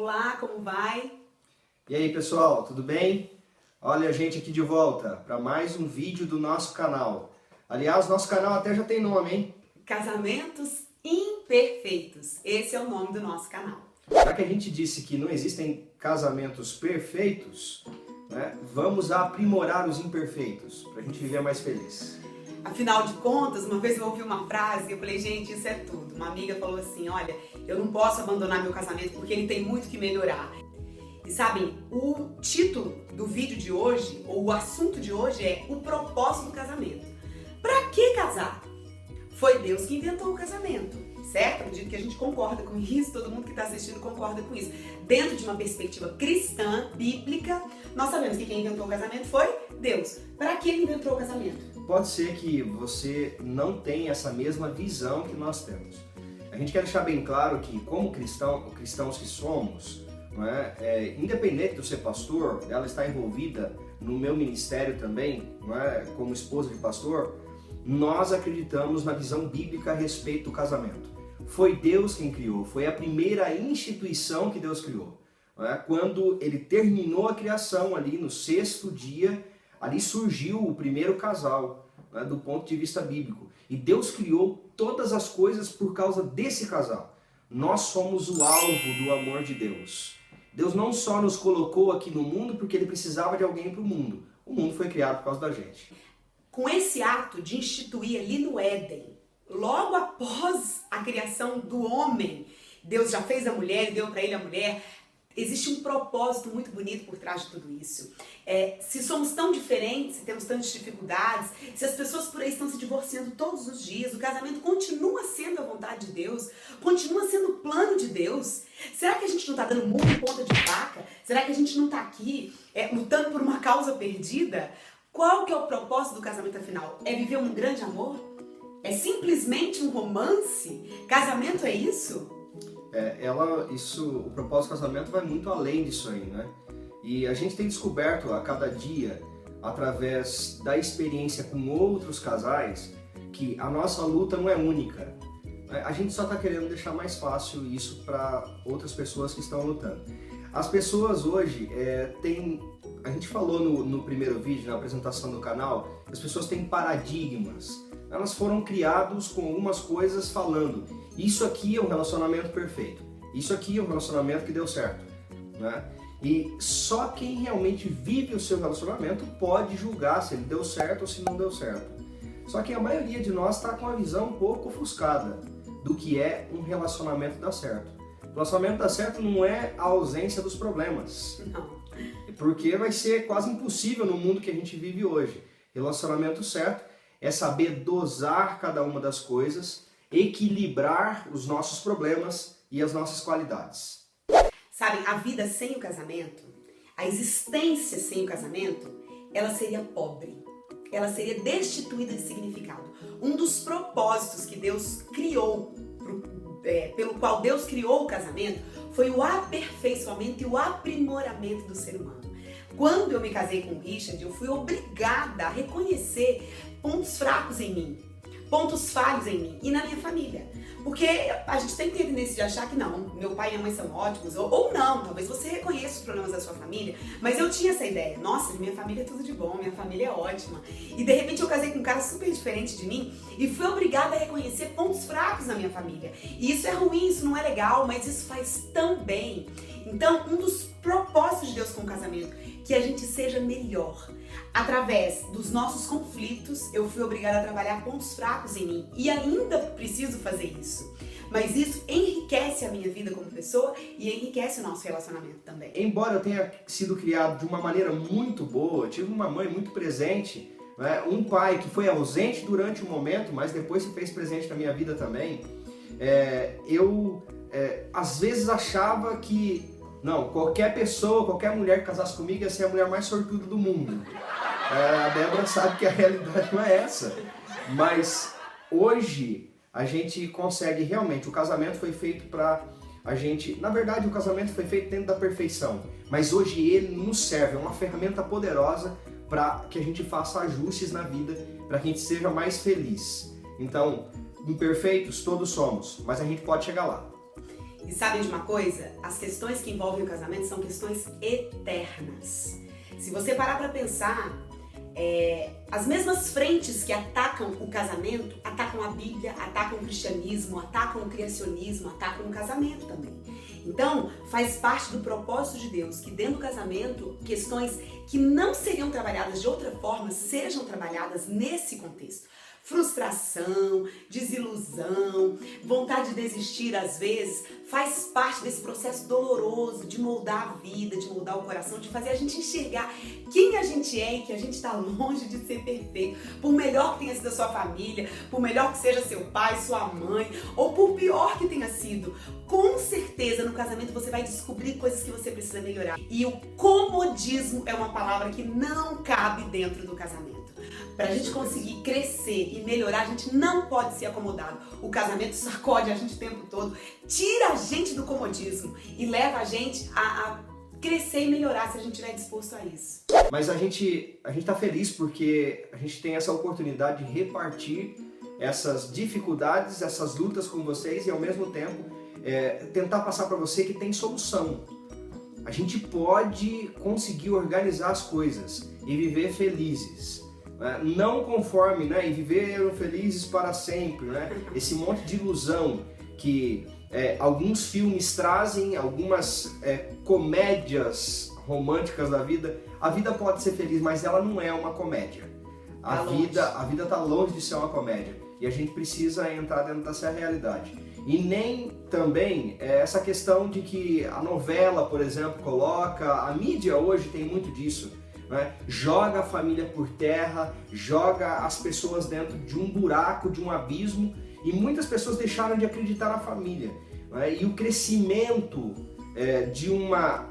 Olá, como vai? E aí pessoal, tudo bem? Olha a gente aqui de volta para mais um vídeo do nosso canal. Aliás, nosso canal até já tem nome, hein? Casamentos Imperfeitos. Esse é o nome do nosso canal. Já que a gente disse que não existem casamentos perfeitos, né, vamos aprimorar os imperfeitos para a gente viver mais feliz. Afinal de contas, uma vez eu ouvi uma frase e eu falei, gente, isso é tudo. Uma amiga falou assim, olha, eu não posso abandonar meu casamento porque ele tem muito que melhorar. E sabem, o título do vídeo de hoje, ou o assunto de hoje é o propósito do casamento. Pra que casar? Foi Deus que inventou o casamento, certo? Acredito que a gente concorda com isso, todo mundo que está assistindo concorda com isso. Dentro de uma perspectiva cristã, bíblica, nós sabemos que quem inventou o casamento foi Deus. Para que ele inventou o casamento? Pode ser que você não tenha essa mesma visão que nós temos. A gente quer deixar bem claro que, como cristãos que somos, não é, independente de eu ser pastor, ela está envolvida no meu ministério também, não é, como esposa de pastor, nós acreditamos na visão bíblica a respeito do casamento. Foi Deus quem criou, foi a primeira instituição que Deus criou. Não é? Quando ele terminou a criação ali no 6º dia, ali surgiu o primeiro casal, né, do ponto de vista bíblico. E Deus criou todas as coisas por causa desse casal. Nós somos o alvo do amor de Deus. Deus não só nos colocou aqui no mundo porque ele precisava de alguém para o mundo. O mundo foi criado por causa da gente. Com esse ato de instituir ali no Éden, logo após a criação do homem, Deus já fez a mulher e deu para ele a mulher. Existe um propósito muito bonito por trás de tudo isso. Se somos tão diferentes, se temos tantas dificuldades, se as pessoas por aí estão se divorciando todos os dias, o casamento continua sendo a vontade de Deus, continua sendo o plano de Deus. Será que a gente não está dando murro em ponta de faca? Será que a gente não está aqui lutando por uma causa perdida? Qual que é o propósito do casamento afinal? É viver um grande amor? É simplesmente um romance? Casamento é isso? O propósito do casamento vai muito além disso aí, né? E a gente tem descoberto a cada dia, através da experiência com outros casais, que a nossa luta não é única. A gente só está querendo deixar mais fácil isso para outras pessoas que estão lutando. As pessoas hoje a gente falou no primeiro vídeo, na apresentação do canal, as pessoas têm paradigmas. Elas foram criadas com algumas coisas falando, isso aqui é um relacionamento perfeito, isso aqui é um relacionamento que deu certo, né? E só quem realmente vive o seu relacionamento pode julgar se ele deu certo ou se não deu certo. Só que a maioria de nós está com a visão um pouco ofuscada do que é um relacionamento dar certo. O relacionamento dar certo não é a ausência dos problemas. Não. Porque vai ser quase impossível no mundo que a gente vive hoje. Relacionamento certo é saber dosar cada uma das coisas, equilibrar os nossos problemas e as nossas qualidades. Sabe, a vida sem o casamento, a existência sem o casamento, ela seria pobre. Ela seria destituída de significado. Um dos propósitos que Deus criou, pelo qual Deus criou o casamento, foi o aperfeiçoamento e o aprimoramento do ser humano. Quando eu me casei com o Richard, eu fui obrigada a reconhecer pontos fracos em mim, pontos falhos em mim e na minha família. Porque a gente tem que ter tendência de achar que não, meu pai e minha mãe são ótimos, ou não, talvez você reconheça os problemas da sua família, mas eu tinha essa ideia, nossa, minha família é tudo de bom, minha família é ótima. E de repente eu casei com um cara super diferente de mim e fui obrigada a reconhecer pontos fracos na minha família. E isso é ruim, isso não é legal, mas isso faz tão bem. Então, um dos propósitos de Deus com o casamento, que a gente seja melhor. Através dos nossos conflitos, eu fui obrigada a trabalhar pontos fracos em mim e ainda preciso fazer isso. Mas isso enriquece a minha vida como pessoa e enriquece o nosso relacionamento também. Embora eu tenha sido criado de uma maneira muito boa, eu tive uma mãe muito presente, né? Um pai que foi ausente durante um momento, mas depois se fez presente na minha vida também, eu às vezes achava que não, qualquer pessoa, qualquer mulher que casasse comigo ia ser a mulher mais sortuda do mundo. A Débora sabe que a realidade não é essa. Mas hoje a gente consegue realmente, o casamento foi feito para a gente... Na verdade o casamento foi feito dentro da perfeição. Mas hoje ele nos serve, é uma ferramenta poderosa para que a gente faça ajustes na vida, para que a gente seja mais feliz. Então, imperfeitos todos somos, mas a gente pode chegar lá. E sabem de uma coisa? As questões que envolvem o casamento são questões eternas. Se você parar para pensar, as mesmas frentes que atacam o casamento, atacam a Bíblia, atacam o cristianismo, atacam o criacionismo, atacam o casamento também. Então, faz parte do propósito de Deus que dentro do casamento, questões que não seriam trabalhadas de outra forma, sejam trabalhadas nesse contexto. Frustração, desilusão, vontade de desistir às vezes, faz parte desse processo doloroso de moldar a vida, de moldar o coração, de fazer a gente enxergar quem a gente é e que a gente está longe de ser perfeito. Por melhor que tenha sido a sua família, por melhor que seja seu pai, sua mãe, ou por pior que tenha sido, com certeza no casamento você vai descobrir coisas que você precisa melhorar. E o comodismo é uma palavra que não cabe dentro do casamento. Para a gente conseguir crescer e melhorar, a gente não pode ser acomodado. O casamento sacode a gente o tempo todo, tira a gente do comodismo e leva a gente a crescer e melhorar se a gente estiver disposto a isso. Mas a gente tá feliz porque a gente tem essa oportunidade de repartir essas dificuldades, essas lutas com vocês e ao mesmo tempo tentar passar para você que tem solução. A gente pode conseguir organizar as coisas e viver felizes. Não conforme, e viveram felizes para sempre, esse monte de ilusão que alguns filmes trazem, algumas comédias românticas da vida. A vida pode ser feliz, mas ela não é uma comédia. A vida está longe de ser uma comédia e a gente precisa entrar dentro dessa realidade. E nem também essa questão de que a novela, por exemplo, coloca, a mídia hoje tem muito disso. Joga a família por terra, joga as pessoas dentro de um buraco, de um abismo, e muitas pessoas deixaram de acreditar na família. E o crescimento de uma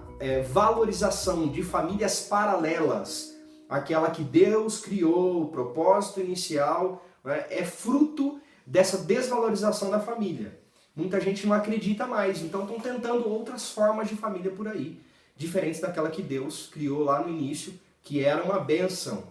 valorização de famílias paralelas, aquela que Deus criou, o propósito inicial, é fruto dessa desvalorização da família. Muita gente não acredita mais, então estão tentando outras formas de família por aí, diferentes daquela que Deus criou lá no início, que era uma bênção,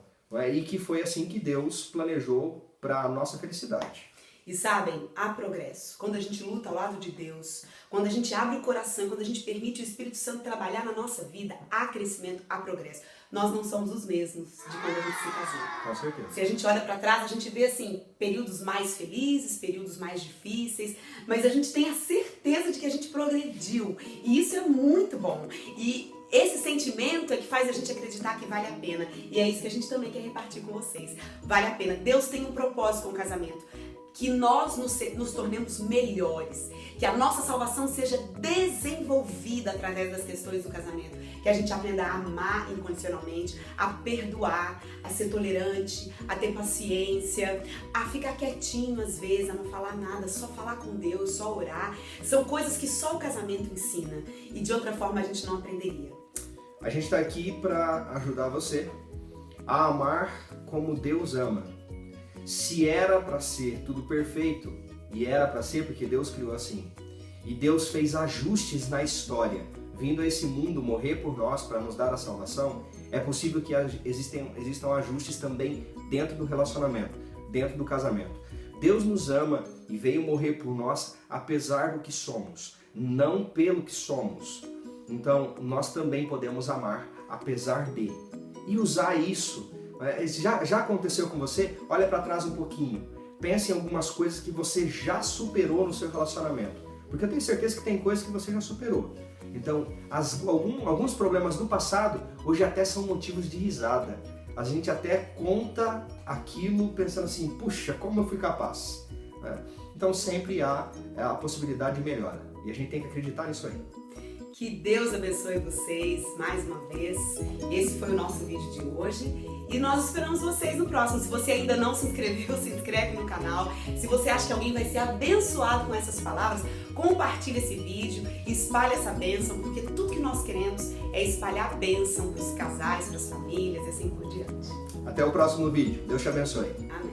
e que foi assim que Deus planejou para a nossa felicidade. E sabem, há progresso. Quando a gente luta ao lado de Deus, quando a gente abre o coração, quando a gente permite o Espírito Santo trabalhar na nossa vida, há crescimento, há progresso. Nós não somos os mesmos de quando a gente se casou. Com certeza. Se a gente olha para trás, a gente vê assim, períodos mais felizes, períodos mais difíceis, mas a gente tem a certeza de que a gente progrediu. E isso é muito bom. E esse sentimento é que faz a gente acreditar que vale a pena. E é isso que a gente também quer repartir com vocês. Vale a pena. Deus tem um propósito com o casamento. Que nós nos tornemos melhores. Que a nossa salvação seja desenvolvida através das questões do casamento. Que a gente aprenda a amar incondicionalmente, a perdoar, a ser tolerante, a ter paciência, a ficar quietinho às vezes, a não falar nada, só falar com Deus, só orar. São coisas que só o casamento ensina e de outra forma a gente não aprenderia. A gente está aqui para ajudar você a amar como Deus ama. Se era para ser tudo perfeito, e era para ser porque Deus criou assim, e Deus fez ajustes na história, vindo a esse mundo morrer por nós para nos dar a salvação, é possível que existam ajustes também dentro do relacionamento, dentro do casamento. Deus nos ama e veio morrer por nós apesar do que somos, não pelo que somos. Então, nós também podemos amar apesar de. E usar isso. Já aconteceu com você? Olha para trás um pouquinho. Pense em algumas coisas que você já superou no seu relacionamento. Porque eu tenho certeza que tem coisas que você já superou. Então, alguns problemas do passado hoje até são motivos de risada. A gente até conta aquilo pensando assim, puxa, como eu fui capaz. Então sempre há a possibilidade de melhora. E a gente tem que acreditar nisso aí. Que Deus abençoe vocês mais uma vez. Esse foi o nosso vídeo de hoje. E nós esperamos vocês no próximo. Se você ainda não se inscreveu, se inscreve no canal. Se você acha que alguém vai ser abençoado com essas palavras, compartilhe esse vídeo, espalhe essa bênção, porque tudo que nós queremos é espalhar a bênção para os casais, para as famílias e assim por diante. Até o próximo vídeo. Deus te abençoe. Amém.